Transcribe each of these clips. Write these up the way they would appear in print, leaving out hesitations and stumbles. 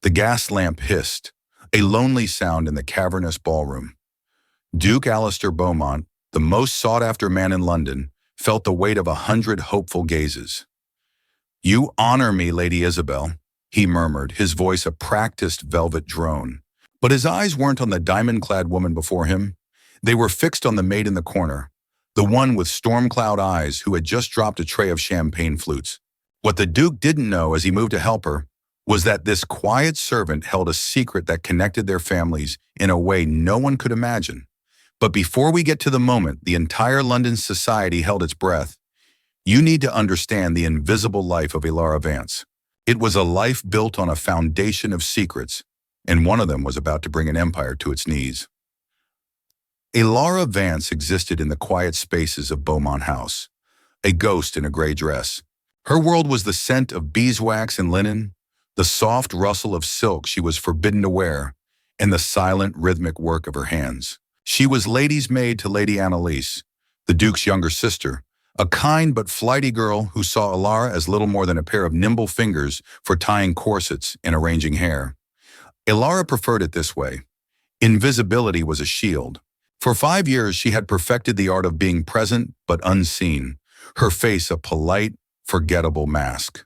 The gas lamp hissed, a lonely sound in the cavernous ballroom. Duke Alistair Beaumont, the most sought-after man in London, felt the weight of 100 hopeful gazes. "You honor me, Lady Isabel," he murmured, his voice a practiced velvet drone. But his eyes weren't on the diamond-clad woman before him. They were fixed on the maid in the corner, the one with storm-cloud eyes who had just dropped a tray of champagne flutes. What the Duke didn't know as he moved to help her was that this quiet servant held a secret that connected their families in a way no one could imagine. But before we get to the moment the entire London society held its breath, you need to understand the invisible life of Elara Vance. It was a life built on a foundation of secrets, and one of them was about to bring an empire to its knees. Elara Vance existed in the quiet spaces of Beaumont House, a ghost in a gray dress. Her world was the scent of beeswax and linen, the soft rustle of silk she was forbidden to wear, and the silent, rhythmic work of her hands. She was lady's maid to Lady Annalise, the Duke's younger sister, a kind but flighty girl who saw Elara as little more than a pair of nimble fingers for tying corsets and arranging hair. Elara preferred it this way. Invisibility was a shield. For 5 years she had perfected the art of being present but unseen, her face a polite, forgettable mask.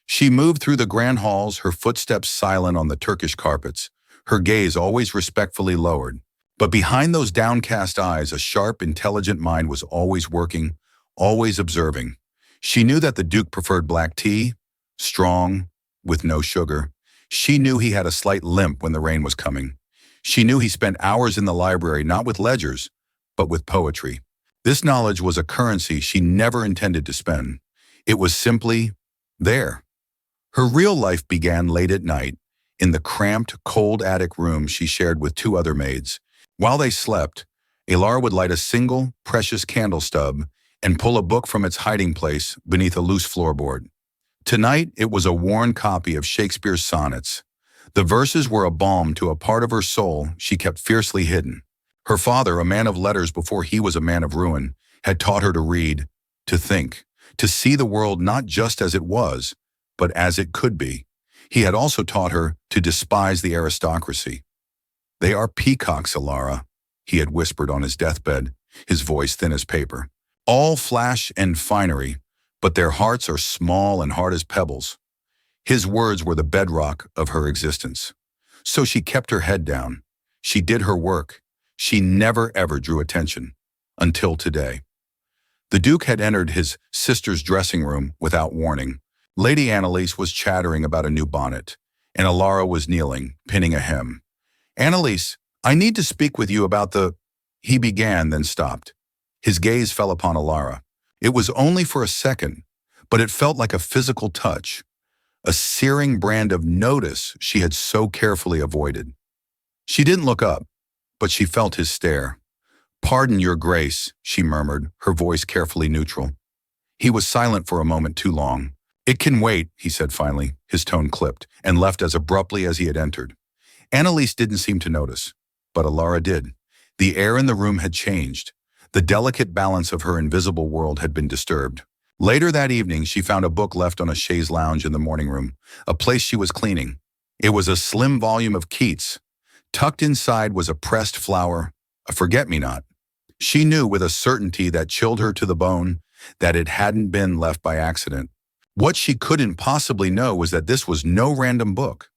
She moved through the grand halls, her footsteps silent on the Turkish carpets, her gaze always respectfully lowered. But behind those downcast eyes, a sharp, intelligent mind was always working, always observing. She knew that the Duke preferred black tea, strong, with no sugar. She knew he had a slight limp when the rain was coming. She knew he spent hours in the library not with ledgers, but with poetry. This knowledge was a currency she never intended to spend. It was simply there. Her real life began late at night, in the cramped, cold attic room she shared with 2 other maids. While they slept, Elara would light a single, precious candle stub and pull a book from its hiding place beneath a loose floorboard. Tonight, it was a worn copy of Shakespeare's sonnets. The verses were a balm to a part of her soul she kept fiercely hidden. Her father, a man of letters before he was a man of ruin, had taught her to read, to think, to see the world not just as it was, but as it could be. He had also taught her to despise the aristocracy. "They are peacocks, Elara," he had whispered on his deathbed, his voice thin as paper. "All flash and finery, but their hearts are small and hard as pebbles." His words were the bedrock of her existence. So she kept her head down. She did her work. She never ever drew attention. Until today. The Duke had entered his sister's dressing room without warning. Lady Annalise was chattering about a new bonnet, and Elara was kneeling, pinning a hem. "Annalise, I need to speak with you about the—" he began, then stopped. His gaze fell upon Elara. It was only for a second, but it felt like a physical touch, a searing brand of notice she had so carefully avoided. She didn't look up, but she felt his stare. "Pardon, Your Grace," she murmured, her voice carefully neutral. He was silent for a moment too long. "It can wait," he said finally, his tone clipped, and left as abruptly as he had entered. Annalise didn't seem to notice, but Elara did. The air in the room had changed. The delicate balance of her invisible world had been disturbed. Later that evening, she found a book left on a chaise lounge in the morning room, a place she was cleaning. It was a slim volume of Keats. Tucked inside was a pressed flower, a forget-me-not. She knew with a certainty that chilled her to the bone that it hadn't been left by accident. What she couldn't possibly know was that this was no random book.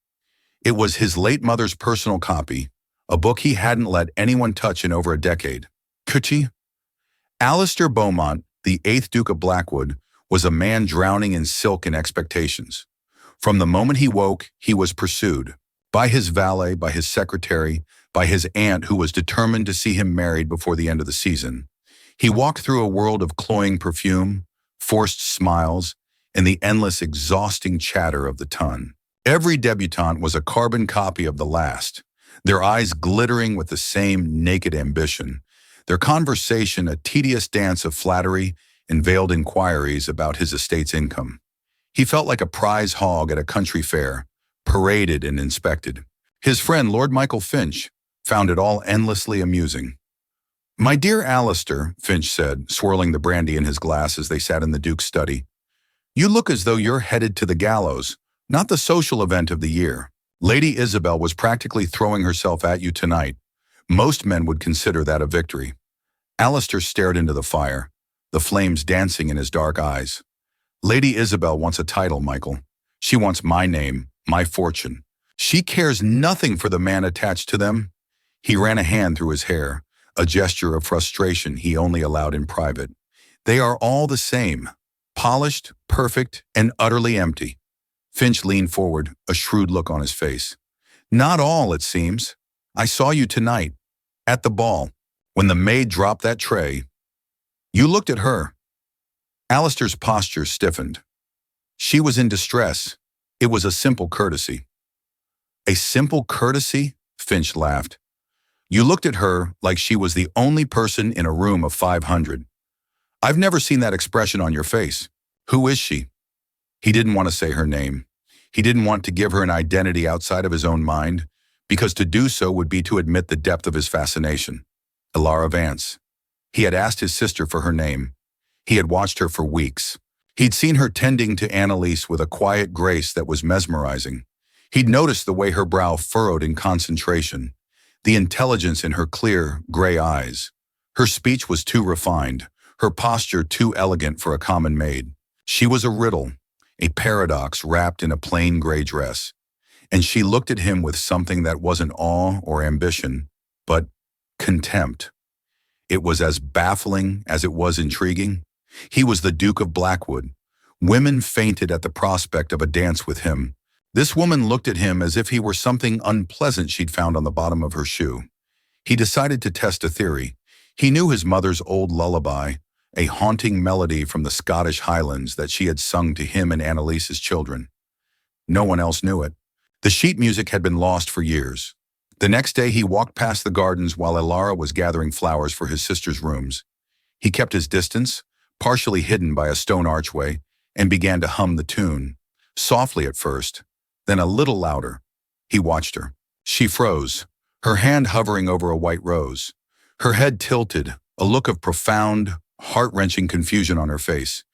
It was his late mother's personal copy, a book he hadn't let anyone touch in over a decade. Cucci? Alistair Beaumont, the 8th Duke of Blackwood, was a man drowning in silk and expectations. From the moment he woke, he was pursued. By his valet, by his secretary, by his aunt who was determined to see him married before the end of the season. He walked through a world of cloying perfume, forced smiles, and the endless exhausting chatter of the ton. Every debutante was a carbon copy of the last, their eyes glittering with the same naked ambition, their conversation a tedious dance of flattery and veiled inquiries about his estate's income. He felt like a prize hog at a country fair, paraded and inspected. His friend, Lord Michael Finch, found it all endlessly amusing. "My dear Alistair," Finch said, swirling the brandy in his glass as they sat in the Duke's study, "you look as though you're headed to the gallows, not the social event of the year." Lady Isabel was practically throwing herself at you tonight. Most men would consider that a victory. Alistair stared into the fire, the flames dancing in his dark eyes. Lady Isabel wants a title, Michael. She wants my name, my fortune. She cares nothing for the man attached to them. He ran a hand through his hair, a gesture of frustration he only allowed in private. They are all the same, polished, perfect, and utterly empty. Finch leaned forward, a shrewd look on his face. Not all, it seems. I saw you tonight, at the ball, when the maid dropped that tray. You looked at her. Alistair's posture stiffened. She was in distress. It was a simple courtesy. A simple courtesy? Finch laughed. You looked at her like she was the only person in a room of 500. I've never seen that expression on your face. Who is she? He didn't want to say her name. He didn't want to give her an identity outside of his own mind, because to do so would be to admit the depth of his fascination. Elara Vance. He had asked his sister for her name. He had watched her for weeks. He'd seen her tending to Annalise with a quiet grace that was mesmerizing. He'd noticed the way her brow furrowed in concentration, the intelligence in her clear, gray eyes. Her speech was too refined, her posture too elegant for a common maid. She was a riddle, a paradox wrapped in a plain gray dress. And she looked at him with something that wasn't awe or ambition, but contempt. It was as baffling as it was intriguing. He was the Duke of Blackwood. Women fainted at the prospect of a dance with him. This woman looked at him as if he were something unpleasant she'd found on the bottom of her shoe. He decided to test a theory. He knew his mother's old lullaby, a haunting melody from the Scottish Highlands that she had sung to him and Annalise's children. No one else knew it. The sheet music had been lost for years. The next day he walked past the gardens while Elara was gathering flowers for his sister's rooms. He kept his distance, partially hidden by a stone archway, and began to hum the tune, softly at first, then a little louder. He watched her. She froze, her hand hovering over a white rose. Her head tilted, a look of profound, heart-wrenching confusion on her face.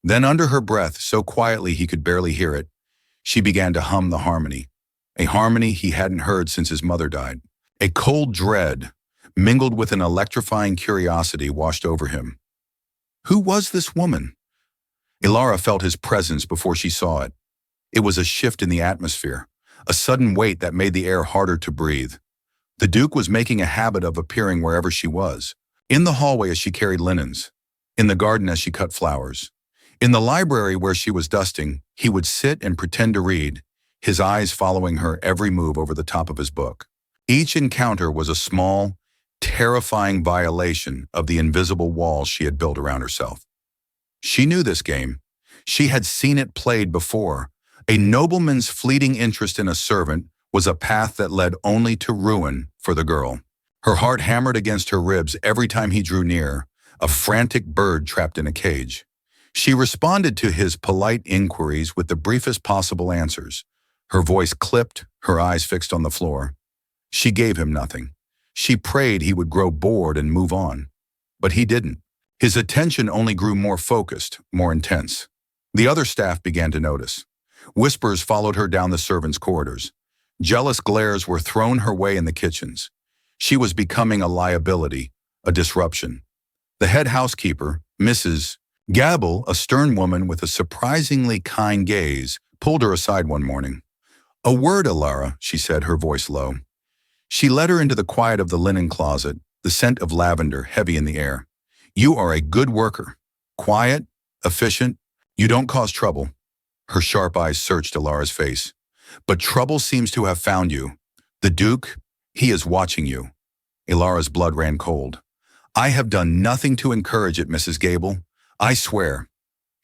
Then under her breath, so quietly he could barely hear it, she began to hum the harmony, a harmony he hadn't heard since his mother died. A cold dread, mingled with an electrifying curiosity, washed over him. Who was this woman? Elara felt his presence before she saw it. It was a shift in the atmosphere, a sudden weight that made the air harder to breathe. The Duke was making a habit of appearing wherever she was. In the hallway as she carried linens, in the garden as she cut flowers. In the library where she was dusting, he would sit and pretend to read, his eyes following her every move over the top of his book. Each encounter was a small, terrifying violation of the invisible walls she had built around herself. She knew this game. She had seen it played before. A nobleman's fleeting interest in a servant was a path that led only to ruin for the girl. Her heart hammered against her ribs every time he drew near, a frantic bird trapped in a cage. She responded to his polite inquiries with the briefest possible answers. Her voice clipped, her eyes fixed on the floor. She gave him nothing. She prayed he would grow bored and move on. But he didn't. His attention only grew more focused, more intense. The other staff began to notice. Whispers followed her down the servants' corridors. Jealous glares were thrown her way in the kitchens. She was becoming a liability, a disruption. The head housekeeper, Mrs. Gabble, a stern woman with a surprisingly kind gaze, pulled her aside one morning. "A word, Elara," she said, her voice low. She led her into the quiet of the linen closet, the scent of lavender heavy in the air. "You are a good worker. Quiet, efficient. You don't cause trouble." Her sharp eyes searched Elara's face. "But trouble seems to have found you. The Duke, he is watching you." Elara's blood ran cold. "I have done nothing to encourage it, Mrs. Gable. I swear."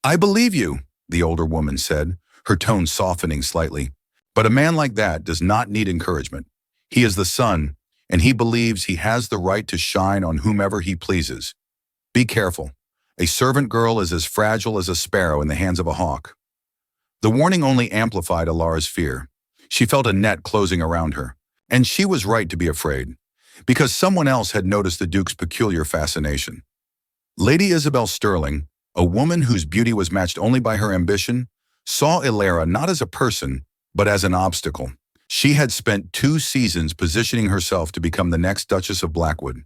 "I believe you," the older woman said, her tone softening slightly. "But a man like that does not need encouragement. He is the sun, and he believes he has the right to shine on whomever he pleases. Be careful. A servant girl is as fragile as a sparrow in the hands of a hawk." The warning only amplified Elara's fear. She felt a net closing around her, and she was right to be afraid, because someone else had noticed the Duke's peculiar fascination. Lady Isabel Sterling, a woman whose beauty was matched only by her ambition, saw Elara not as a person, but as an obstacle. She had spent 2 seasons positioning herself to become the next Duchess of Blackwood.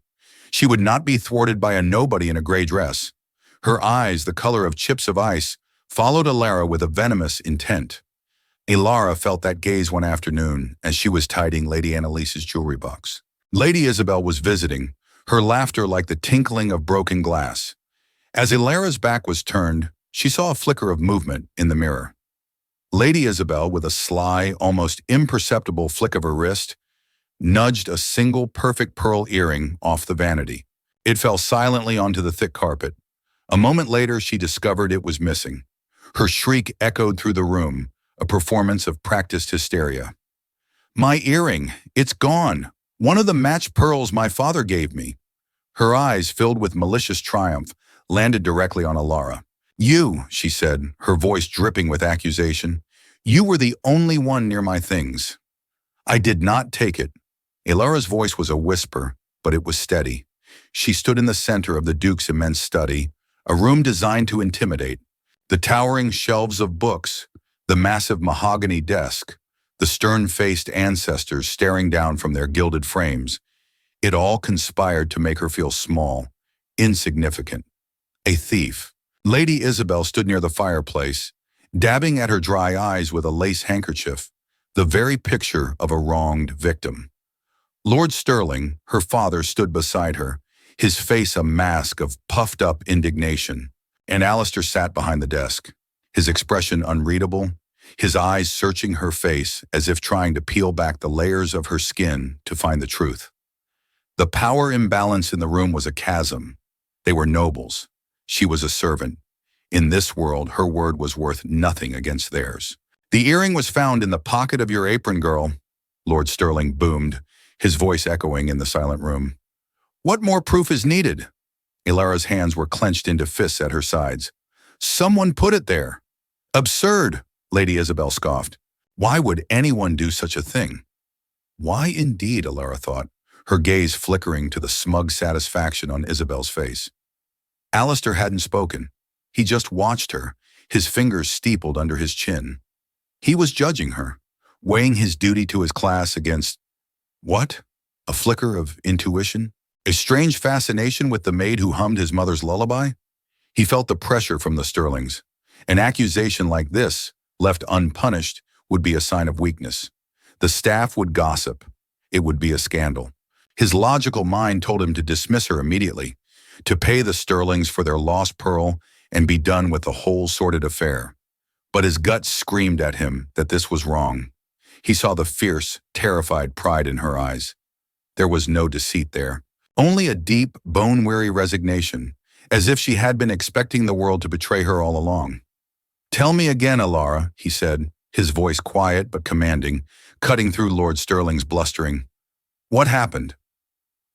She would not be thwarted by a nobody in a gray dress. Her eyes, the color of chips of ice, followed Elara with a venomous intent. Elara felt that gaze one afternoon as she was tidying Lady Annalise's jewelry box. Lady Isabel was visiting, her laughter like the tinkling of broken glass. As Elara's back was turned, she saw a flicker of movement in the mirror. Lady Isabel, with a sly, almost imperceptible flick of her wrist, nudged a single perfect pearl earring off the vanity. It fell silently onto the thick carpet. A moment later, she discovered it was missing. Her shriek echoed through the room, a performance of practiced hysteria. "My earring! It's gone! One of the matched pearls my father gave me." Her eyes, filled with malicious triumph, landed directly on Elara. "You," she said, her voice dripping with accusation, "you were the only one near my things." "I did not take it." Elara's voice was a whisper, but it was steady. She stood in the center of the Duke's immense study, a room designed to intimidate. The towering shelves of books, the massive mahogany desk, the stern-faced ancestors staring down from their gilded frames, it all conspired to make her feel small, insignificant. A thief. Lady Isabel stood near the fireplace, dabbing at her dry eyes with a lace handkerchief, the very picture of a wronged victim. Lord Sterling, her father, stood beside her, his face a mask of puffed-up indignation, and Alistair sat behind the desk, his expression unreadable, his eyes searching her face as if trying to peel back the layers of her skin to find the truth. The power imbalance in the room was a chasm. They were nobles. She was a servant. In this world, her word was worth nothing against theirs. "The earring was found in the pocket of your apron, girl," Lord Sterling boomed, his voice echoing in the silent room. "What more proof is needed?" Elara's hands were clenched into fists at her sides. "Someone put it there." "Absurd," Lady Isabel scoffed. "Why would anyone do such a thing?" Why indeed, Elara thought, her gaze flickering to the smug satisfaction on Isabel's face. Alistair hadn't spoken. He just watched her, his fingers steepled under his chin. He was judging her, weighing his duty to his class against what? A flicker of intuition? A strange fascination with the maid who hummed his mother's lullaby? He felt the pressure from the Sterlings. An accusation like this, left unpunished, would be a sign of weakness. The staff would gossip. It would be a scandal. His logical mind told him to dismiss her immediately, to pay the Sterlings for their lost pearl and be done with the whole sordid affair. But his gut screamed at him that this was wrong. He saw the fierce, terrified pride in her eyes. There was no deceit there, only a deep, bone-weary resignation, as if she had been expecting the world to betray her all along. "Tell me again, Elara," he said, his voice quiet but commanding, cutting through Lord Sterling's blustering. "What happened?"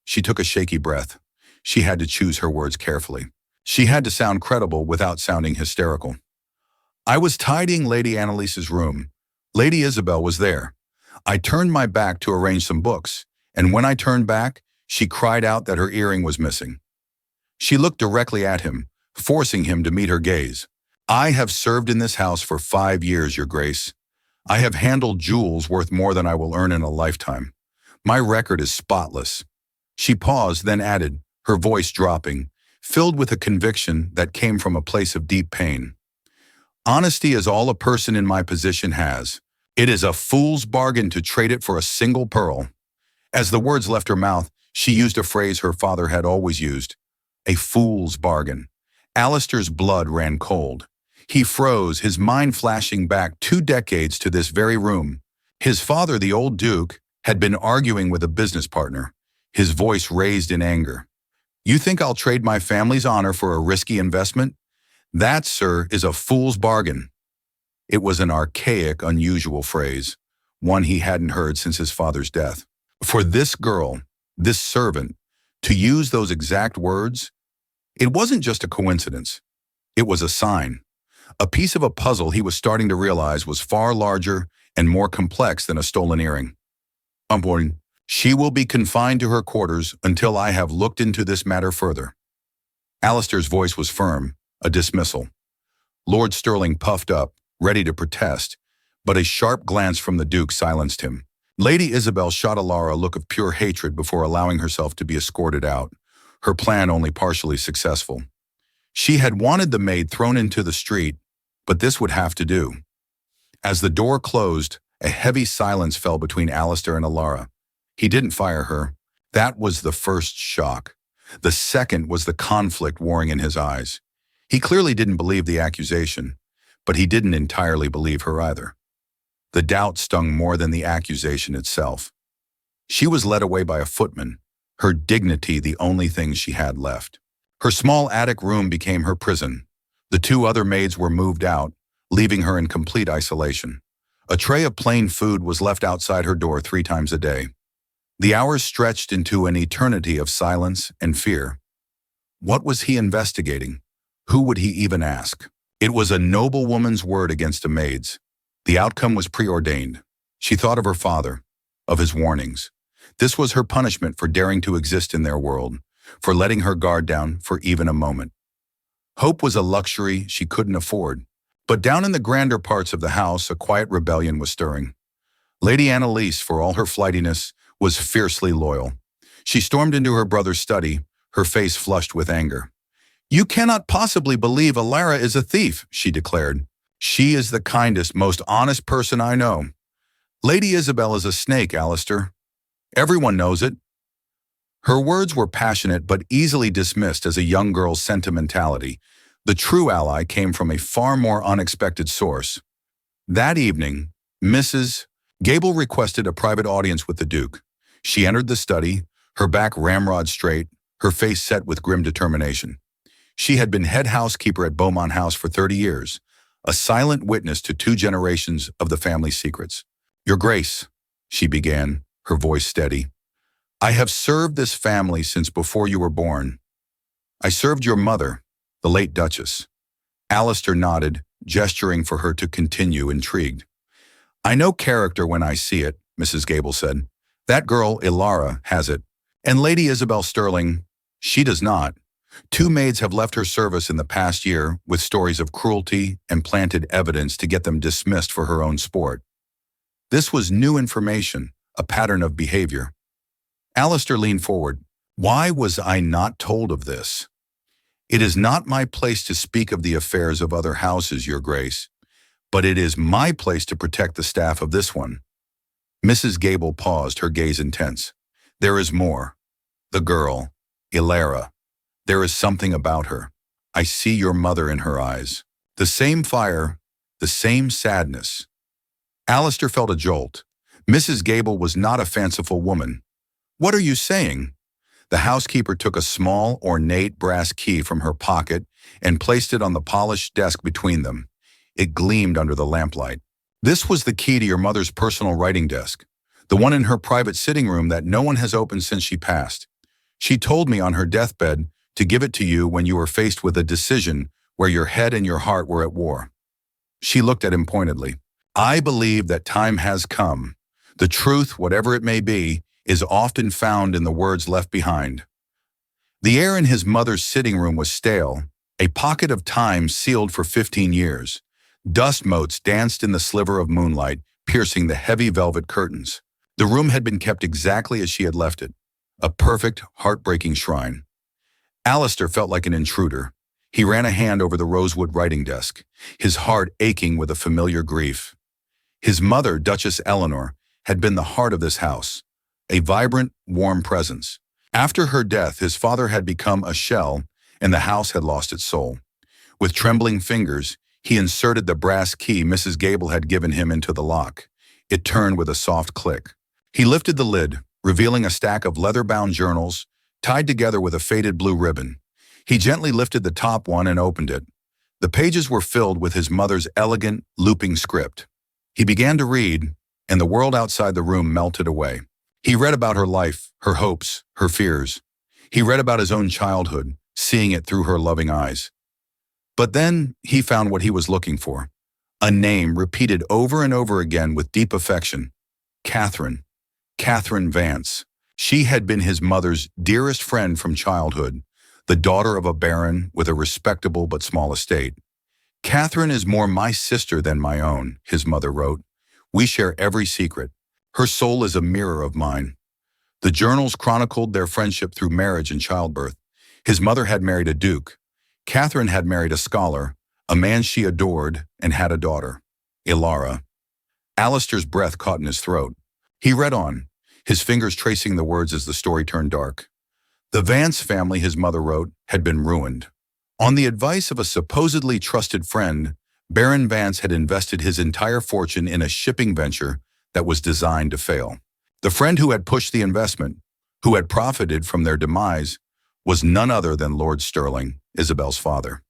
She took a shaky breath. She had to choose her words carefully. She had to sound credible without sounding hysterical. "I was tidying Lady Annalise's room. Lady Isabel was there. I turned my back to arrange some books, and when I turned back, she cried out that her earring was missing." She looked directly at him, forcing him to meet her gaze. "I have served in this house for 5 years, Your Grace. I have handled jewels worth more than I will earn in a lifetime. My record is spotless." She paused, then added, her voice dropping, filled with a conviction that came from a place of deep pain. "Honesty is all a person in my position has. It is a fool's bargain to trade it for a single pearl." As the words left her mouth, she used a phrase her father had always used, a fool's bargain. Alistair's blood ran cold. He froze, his mind flashing back 2 decades to this very room. His father, the old Duke, had been arguing with a business partner, his voice raised in anger. "You think I'll trade my family's honor for a risky investment? That, sir, is a fool's bargain." It was an archaic, unusual phrase, one he hadn't heard since his father's death. For this girl, this servant, to use those exact words, it wasn't just a coincidence. It was a sign. A piece of a puzzle he was starting to realize was far larger and more complex than a stolen earring. "She will be confined to her quarters until I have looked into this matter further." Alistair's voice was firm, a dismissal. Lord Sterling puffed up, ready to protest, but a sharp glance from the Duke silenced him. Lady Isabel shot Elara a look of pure hatred before allowing herself to be escorted out, her plan only partially successful. She had wanted the maid thrown into the street, but this would have to do. As the door closed, a heavy silence fell between Alistair and Elara. He didn't fire her. That was the first shock. The second was the conflict warring in his eyes. He clearly didn't believe the accusation, but he didn't entirely believe her either. The doubt stung more than the accusation itself. She was led away by a footman, her dignity the only thing she had left. Her small attic room became her prison. The two other maids were moved out, leaving her in complete isolation. A tray of plain food was left outside her door 3 times a day. The hours stretched into an eternity of silence and fear. What was he investigating? Who would he even ask? It was a noble woman's word against a maid's. The outcome was preordained. She thought of her father, of his warnings. This was her punishment for daring to exist in their world, for letting her guard down for even a moment. Hope was a luxury she couldn't afford. But down in the grander parts of the house, a quiet rebellion was stirring. Lady Annalise, for all her flightiness, was fiercely loyal. She stormed into her brother's study, her face flushed with anger. "You cannot possibly believe Elara is a thief," she declared. "She is the kindest, most honest person I know. Lady Isabel is a snake, Alistair. Everyone knows it." Her words were passionate but easily dismissed as a young girl's sentimentality. The true ally came from a far more unexpected source. That evening, Mrs. Gable requested a private audience with the Duke. She entered the study, her back ramrod straight, her face set with grim determination. She had been head housekeeper at Beaumont House for 30 years, a silent witness to 2 generations of the family's secrets. "Your Grace," she began, her voice steady, "I have served this family since before you were born. I served your mother, the late Duchess." Alistair nodded, gesturing for her to continue, intrigued. "I know character when I see it," Mrs. Gable said. "That girl, Elara, has it. And Lady Isabel Sterling, she does not. 2 maids have left her service in the past year with stories of cruelty and planted evidence to get them dismissed for her own sport." This was new information, a pattern of behavior. Alistair leaned forward. "Why was I not told of this?" "It is not my place to speak of the affairs of other houses, Your Grace, but it is my place to protect the staff of this one." Mrs. Gable paused, her gaze intense. "There is more. The girl, Elara. There is something about her. I see your mother in her eyes. The same fire, the same sadness." Alistair felt a jolt. Mrs. Gable was not a fanciful woman. "What are you saying?" The housekeeper took a small, ornate brass key from her pocket and placed it on the polished desk between them. It gleamed under the lamplight. "This was the key to your mother's personal writing desk, the one in her private sitting room that no one has opened since she passed. She told me on her deathbed to give it to you when you were faced with a decision where your head and your heart were at war." She looked at him pointedly. "I believe that time has come. The truth, whatever it may be, is often found in the words left behind." The air in his mother's sitting room was stale, a pocket of time sealed for 15 years. Dust motes danced in the sliver of moonlight, piercing the heavy velvet curtains. The room had been kept exactly as she had left it, a perfect, heartbreaking shrine. Alistair felt like an intruder. He ran a hand over the rosewood writing desk, his heart aching with a familiar grief. His mother, Duchess Eleanor, had been the heart of this house, a vibrant, warm presence. After her death, his father had become a shell, and the house had lost its soul. With trembling fingers, he inserted the brass key Mrs. Gable had given him into the lock. It turned with a soft click. He lifted the lid, revealing a stack of leather-bound journals, tied together with a faded blue ribbon. He gently lifted the top one and opened it. The pages were filled with his mother's elegant, looping script. He began to read, and the world outside the room melted away. He read about her life, her hopes, her fears. He read about his own childhood, seeing it through her loving eyes. But then he found what he was looking for. A name repeated over and over again with deep affection. Catherine. Catherine Vance. She had been his mother's dearest friend from childhood, the daughter of a baron with a respectable but small estate. "Catherine is more my sister than my own," his mother wrote. "We share every secret. Her soul is a mirror of mine. The journals chronicled their friendship through marriage and childbirth. His mother had married a duke. Catherine had married a scholar, a man she adored, and had a daughter, Elara. Alistair's breath caught in his throat. He read on, his fingers tracing the words as the story turned dark. The Vance family, his mother wrote, had been ruined. On the advice of a supposedly trusted friend, Baron Vance had invested his entire fortune in a shipping venture that was designed to fail. The friend who had pushed the investment, who had profited from their demise, was none other than Lord Stirling, Isabel's father.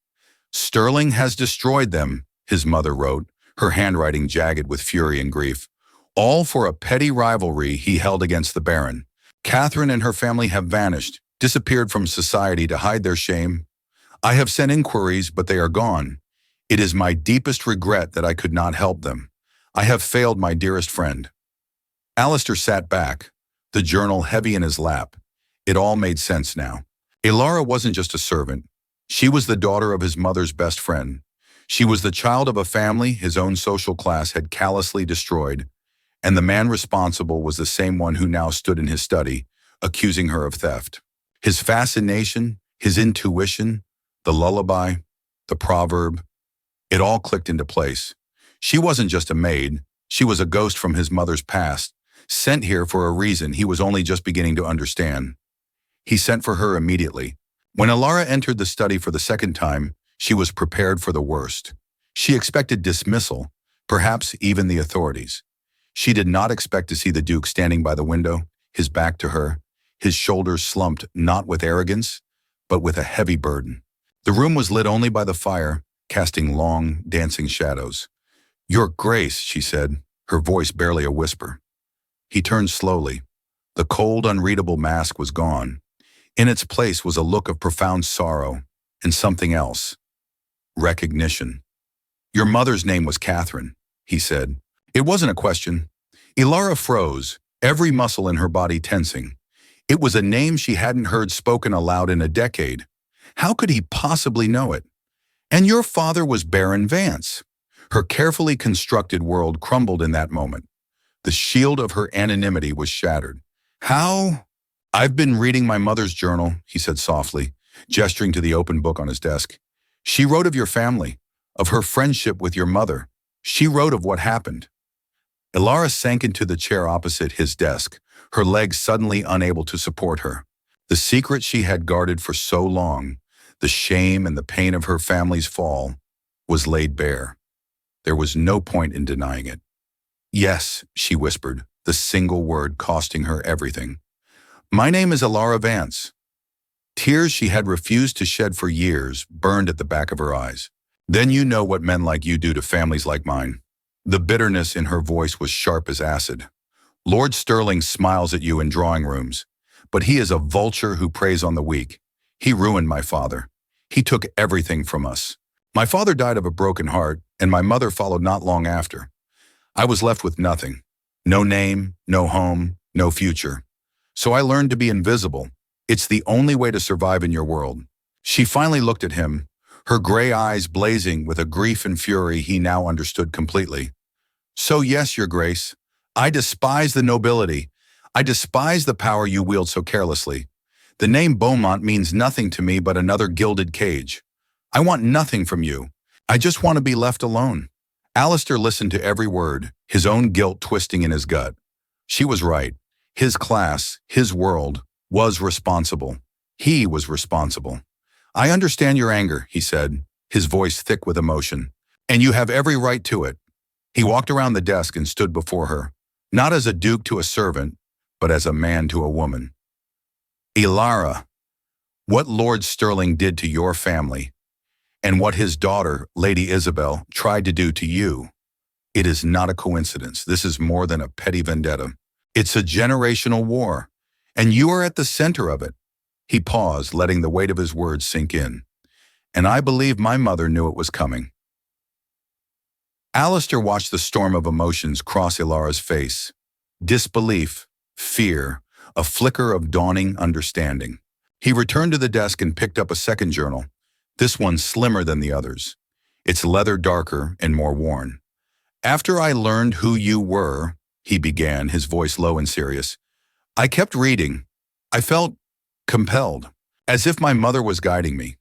Stirling has destroyed them, his mother wrote, her handwriting jagged with fury and grief. All for a petty rivalry he held against the Baron. Catherine and her family have vanished, disappeared from society to hide their shame. I have sent inquiries, but they are gone. It is my deepest regret that I could not help them. I have failed my dearest friend. Alistair sat back, the journal heavy in his lap. It all made sense now. Elara wasn't just a servant. She was the daughter of his mother's best friend. She was the child of a family his own social class had callously destroyed, and the man responsible was the same one who now stood in his study, accusing her of theft. His fascination, his intuition, the lullaby, the proverb, it all clicked into place. She wasn't just a maid, she was a ghost from his mother's past, sent here for a reason he was only just beginning to understand. He sent for her immediately. When Elara entered the study for the second time, she was prepared for the worst. She expected dismissal, perhaps even the authorities. She did not expect to see the Duke standing by the window, his back to her, his shoulders slumped not with arrogance, but with a heavy burden. The room was lit only by the fire, casting long, dancing shadows. "Your Grace," she said, her voice barely a whisper. He turned slowly. The cold, unreadable mask was gone. In its place was a look of profound sorrow and something else. Recognition. "Your mother's name was Catherine," he said. It wasn't a question. Elara froze, every muscle in her body tensing. It was a name she hadn't heard spoken aloud in a decade. How could he possibly know it? "And your father was Baron Vance." Her carefully constructed world crumbled in that moment. The shield of her anonymity was shattered. "How?" "I've been reading my mother's journal," he said softly, gesturing to the open book on his desk. "She wrote of your family, of her friendship with your mother. She wrote of what happened." Elara sank into the chair opposite his desk, her legs suddenly unable to support her. The secret she had guarded for so long, the shame and the pain of her family's fall, was laid bare. There was no point in denying it. "Yes," she whispered, the single word costing her everything. "My name is Elara Vance." Tears she had refused to shed for years burned at the back of her eyes. "Then you know what men like you do to families like mine." The bitterness in her voice was sharp as acid. "Lord Stirling smiles at you in drawing rooms, but he is a vulture who preys on the weak. He ruined my father. He took everything from us. My father died of a broken heart, and my mother followed not long after. I was left with nothing. No name, no home, no future. So I learned to be invisible. It's the only way to survive in your world." She finally looked at him, her gray eyes blazing with a grief and fury he now understood completely. "So yes, Your Grace, I despise the nobility. I despise the power you wield so carelessly. The name Beaumont means nothing to me but another gilded cage. I want nothing from you. I just want to be left alone." Alistair listened to every word, his own guilt twisting in his gut. She was right. His class, his world, was responsible. He was responsible. "I understand your anger," he said, his voice thick with emotion. "And you have every right to it." He walked around the desk and stood before her, not as a duke to a servant, but as a man to a woman. "Elara, what Lord Stirling did to your family, and what his daughter, Lady Isabel, tried to do to you, it is not a coincidence. This is more than a petty vendetta. It's a generational war, and you are at the center of it." He paused, letting the weight of his words sink in. "And I believe my mother knew it was coming." Alistair watched the storm of emotions cross Elara's face. Disbelief, fear, a flicker of dawning understanding. He returned to the desk and picked up a second journal, this one slimmer than the others, its leather darker and more worn. "After I learned who you were," he began, his voice low and serious. I kept reading. I felt compelled, as if my mother was guiding me.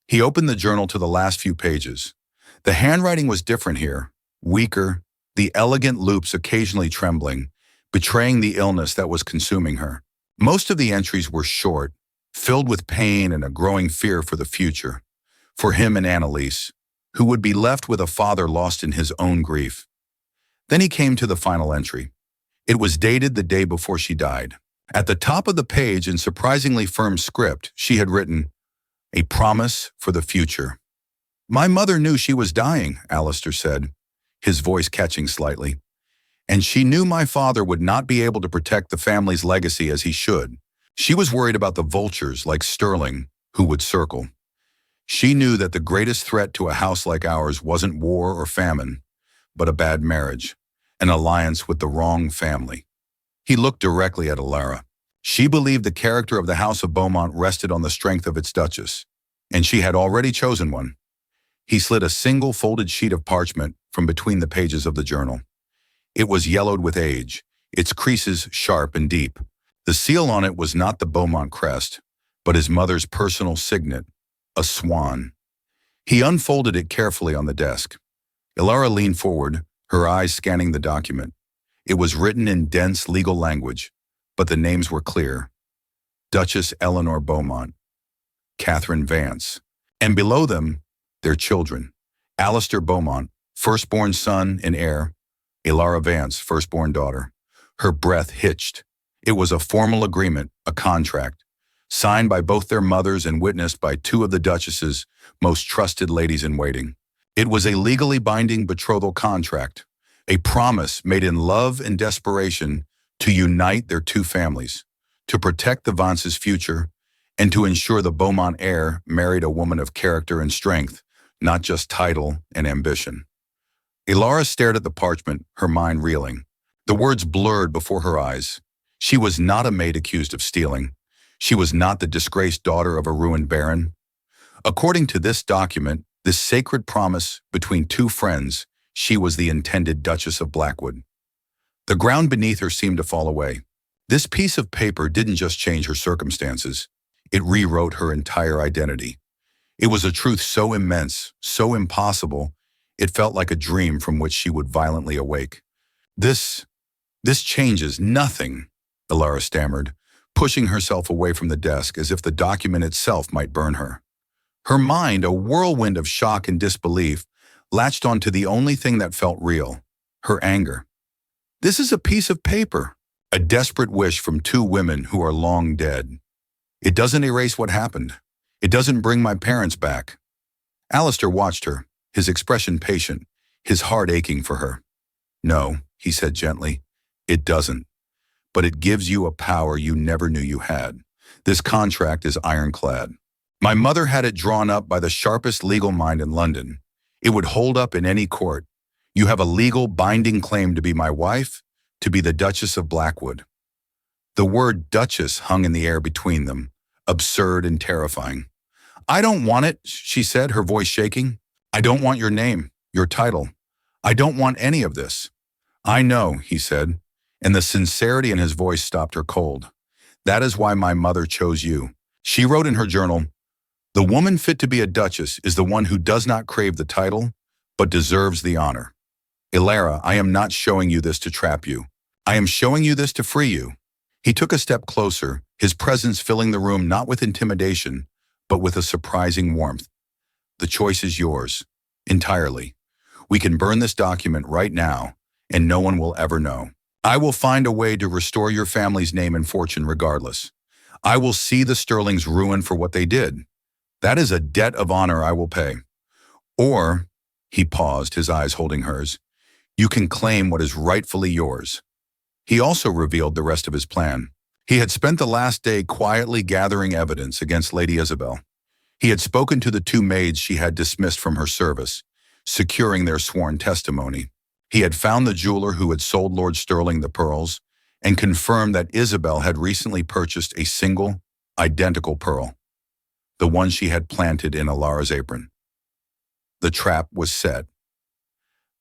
He opened the journal to the last few pages. The handwriting was different here, weaker, the elegant loops occasionally trembling, betraying the illness that was consuming her. Most of the entries were short, filled with pain and a growing fear for the future, for him and Annalise, who would be left with a father lost in his own grief. Then he came to the final entry. It was dated the day before she died. At the top of the page, in surprisingly firm script, she had written, "A promise for the future." "My mother knew she was dying," Alistair said, his voice catching slightly. "And she knew my father would not be able to protect the family's legacy as he should. She was worried about the vultures like Sterling, who would circle. She knew that the greatest threat to a house like ours wasn't war or famine, but a bad marriage, an alliance with the wrong family." He looked directly at Elara. She believed the character of the House of Beaumont rested on the strength of its Duchess, and she had already chosen one. He slid a single folded sheet of parchment from between the pages of the journal. It was yellowed with age, its creases sharp and deep. The seal on it was not the Beaumont crest, but his mother's personal signet, a swan. He unfolded it carefully on the desk. Elara leaned forward, her eyes scanning the document. It was written in dense legal language, but the names were clear. Duchess Eleanor Beaumont, Catherine Vance, and below them, their children. Alistair Beaumont, firstborn son and heir. Elara Vance, firstborn daughter. Her breath hitched. It was a formal agreement, a contract, signed by both their mothers and witnessed by two of the Duchess's most trusted ladies-in-waiting. It was a legally binding betrothal contract, a promise made in love and desperation to unite their two families, to protect the Vance's future, and to ensure the Beaumont heir married a woman of character and strength, not just title and ambition. Elara stared at the parchment, her mind reeling. The words blurred before her eyes. She was not a maid accused of stealing. She was not the disgraced daughter of a ruined baron. According to this document, this sacred promise between two friends, she was the intended Duchess of Blackwood. The ground beneath her seemed to fall away. This piece of paper didn't just change her circumstances. It rewrote her entire identity. It was a truth so immense, so impossible, it felt like a dream from which she would violently awake. This changes nothing, Elara stammered, pushing herself away from the desk as if the document itself might burn her. Her mind, a whirlwind of shock and disbelief, latched onto the only thing that felt real, her anger. This is a piece of paper, a desperate wish from two women who are long dead. It doesn't erase what happened. It doesn't bring my parents back. Alistair watched her, his expression patient, his heart aching for her. No, he said gently, it doesn't. But it gives you a power you never knew you had. This contract is ironclad. My mother had it drawn up by the sharpest legal mind in London. It would hold up in any court. You have a legal binding claim to be my wife, to be the Duchess of Blackwood. The word Duchess hung in the air between them, absurd and terrifying. I don't want it, she said, her voice shaking. I don't want your name, your title. I don't want any of this. I know, he said, and the sincerity in his voice stopped her cold. That is why my mother chose you. She wrote in her journal, "The woman fit to be a duchess is the one who does not crave the title, but deserves the honor." Elara, I am not showing you this to trap you. I am showing you this to free you. He took a step closer, his presence filling the room not with intimidation, but with a surprising warmth. The choice is yours, entirely. We can burn this document right now, and no one will ever know. I will find a way to restore your family's name and fortune regardless. I will see the Sterlings ruined for what they did. That is a debt of honor I will pay. Or, he paused, his eyes holding hers, you can claim what is rightfully yours. He also revealed the rest of his plan. He had spent the last day quietly gathering evidence against Lady Isabel. He had spoken to the two maids she had dismissed from her service, securing their sworn testimony. He had found the jeweler who had sold Lord Sterling the pearls and confirmed that Isabel had recently purchased a single, identical pearl, the one she had planted in Elara's apron. The trap was set.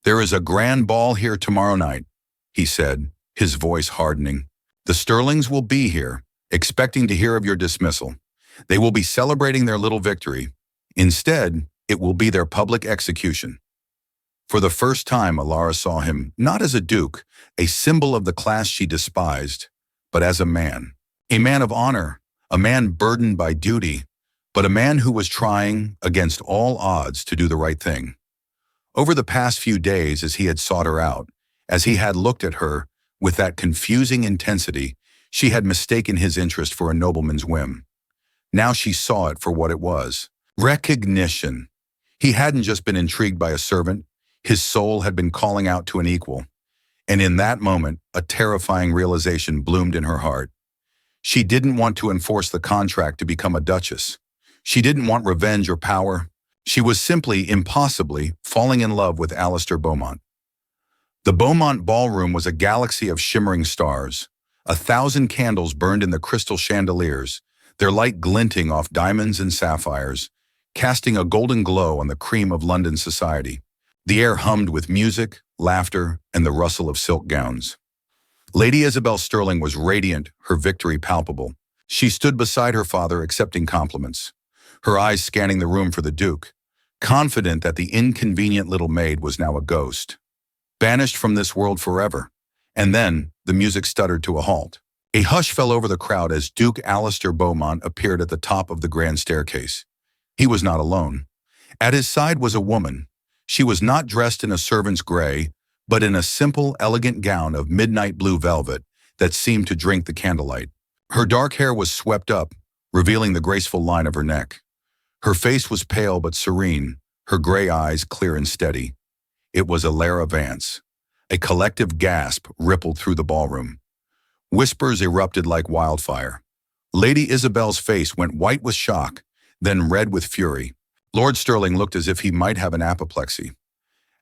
There is a grand ball here tomorrow night, he said, his voice hardening. "The Sterlings will be here, expecting to hear of your dismissal. They will be celebrating their little victory. Instead, it will be their public execution." For the first time, Elara saw him not as a duke, a symbol of the class she despised, but as a man. A man of honor, a man burdened by duty, but a man who was trying, against all odds, to do the right thing. Over the past few days, as he had sought her out, as he had looked at her with that confusing intensity, she had mistaken his interest for a nobleman's whim. Now she saw it for what it was. Recognition. He hadn't just been intrigued by a servant, his soul had been calling out to an equal. And in that moment, a terrifying realization bloomed in her heart. She didn't want to enforce the contract to become a duchess. She didn't want revenge or power. She was simply, impossibly, falling in love with Alistair Beaumont. The Beaumont ballroom was a galaxy of shimmering stars. 1,000 candles burned in the crystal chandeliers, their light glinting off diamonds and sapphires, casting a golden glow on the cream of London society. The air hummed with music, laughter, and the rustle of silk gowns. Lady Isabel Sterling was radiant, her victory palpable. She stood beside her father, accepting compliments, her eyes scanning the room for the Duke, confident that the inconvenient little maid was now a ghost, banished from this world forever. And then, the music stuttered to a halt. A hush fell over the crowd as Duke Alistair Beaumont appeared at the top of the grand staircase. He was not alone. At his side was a woman. She was not dressed in a servant's gray, but in a simple, elegant gown of midnight blue velvet that seemed to drink the candlelight. Her dark hair was swept up, revealing the graceful line of her neck. Her face was pale but serene, her gray eyes clear and steady. It was Elara Vance. A collective gasp rippled through the ballroom. Whispers erupted like wildfire. Lady Isabel's face went white with shock, then red with fury. Lord Sterling looked as if he might have an apoplexy.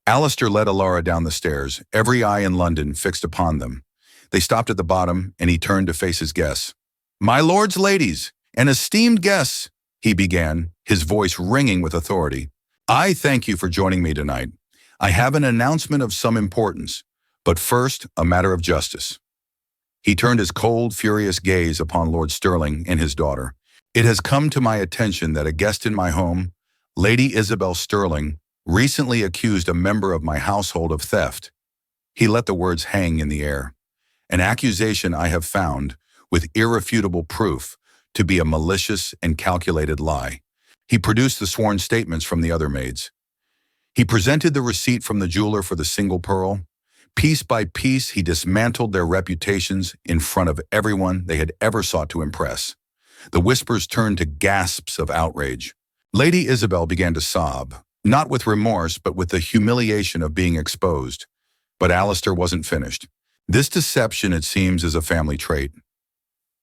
Alistair led Elara down the stairs, every eye in London fixed upon them. They stopped at the bottom, and he turned to face his guests. "My lords, ladies, and esteemed guests," he began, his voice ringing with authority. "I thank you for joining me tonight. I have an announcement of some importance, but first, a matter of justice." He turned his cold, furious gaze upon Lord Sterling and his daughter. "It has come to my attention that a guest in my home, Lady Isabel Sterling, recently accused a member of my household of theft." He let the words hang in the air. "An accusation I have found, with irrefutable proof, to be a malicious and calculated lie." He produced the sworn statements from the other maids. He presented the receipt from the jeweler for the single pearl. Piece by piece, he dismantled their reputations in front of everyone they had ever sought to impress. The whispers turned to gasps of outrage. Lady Isabel began to sob, not with remorse, but with the humiliation of being exposed. But Alistair wasn't finished. This deception, it seems, is a family trait.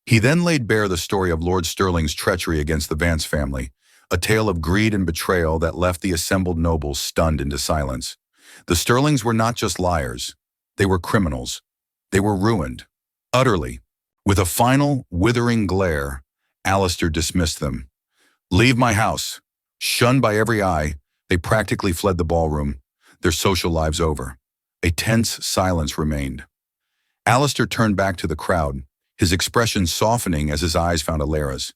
He then laid bare the story of Lord Sterling's treachery against the Vance family, a tale of greed and betrayal that left the assembled nobles stunned into silence. The Sterlings were not just liars. They were criminals. They were ruined. Utterly. With a final, withering glare, Alistair dismissed them. "Leave my house." Shunned by every eye, they practically fled the ballroom, their social lives over. A tense silence remained. Alistair turned back to the crowd, his expression softening as his eyes found Elara's.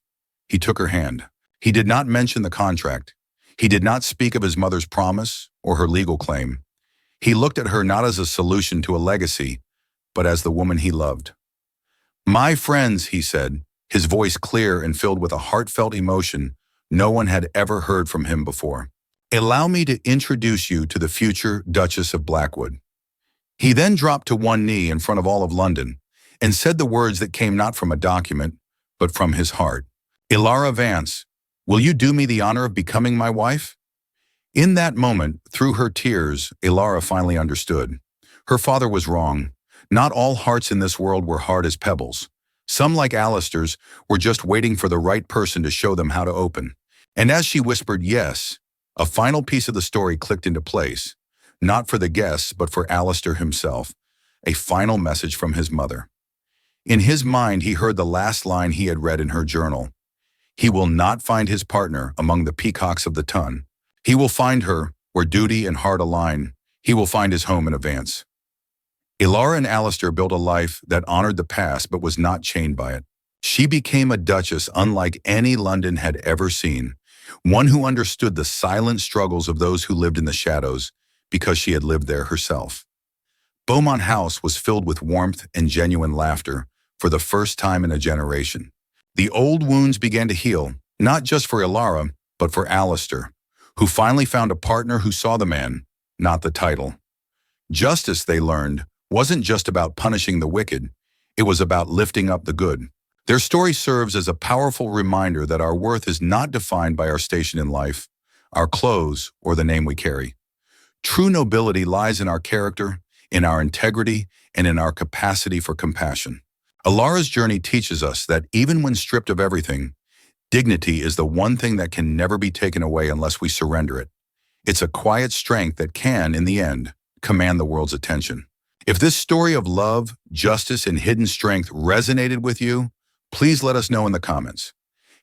He took her hand. He did not mention the contract. He did not speak of his mother's promise or her legal claim. He looked at her not as a solution to a legacy, but as the woman he loved. "My friends," he said, his voice clear and filled with a heartfelt emotion no one had ever heard from him before. "Allow me to introduce you to the future Duchess of Blackwood." He then dropped to one knee in front of all of London and said the words that came not from a document, but from his heart. "Elara Vance, will you do me the honor of becoming my wife?" In that moment, through her tears, Elara finally understood. Her father was wrong. Not all hearts in this world were hard as pebbles. Some, like Alistair's, were just waiting for the right person to show them how to open. And as she whispered yes, a final piece of the story clicked into place, not for the guests, but for Alistair himself, a final message from his mother. In his mind, he heard the last line he had read in her journal. He will not find his partner among the peacocks of the Tun. He will find her where duty and heart align. He will find his home in Vance. Elara and Alistair built a life that honored the past but was not chained by it. She became a duchess unlike any London had ever seen, one who understood the silent struggles of those who lived in the shadows because she had lived there herself. Beaumont House was filled with warmth and genuine laughter for the first time in a generation. The old wounds began to heal, not just for Elara, but for Alistair, who finally found a partner who saw the man, not the title. Justice, they learned, wasn't just about punishing the wicked, it was about lifting up the good. Their story serves as a powerful reminder that our worth is not defined by our station in life, our clothes, or the name we carry. True nobility lies in our character, in our integrity, and in our capacity for compassion. Elara's journey teaches us that even when stripped of everything, dignity is the one thing that can never be taken away unless we surrender it. It's a quiet strength that can, in the end, command the world's attention. If this story of love, justice, and hidden strength resonated with you, please let us know in the comments.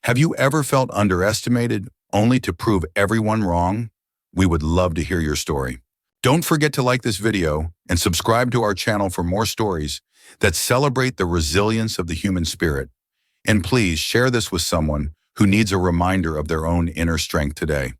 Have you ever felt underestimated only to prove everyone wrong? We would love to hear your story. Don't forget to like this video and subscribe to our channel for more stories that celebrate the resilience of the human spirit. And please share this with someone who needs a reminder of their own inner strength today.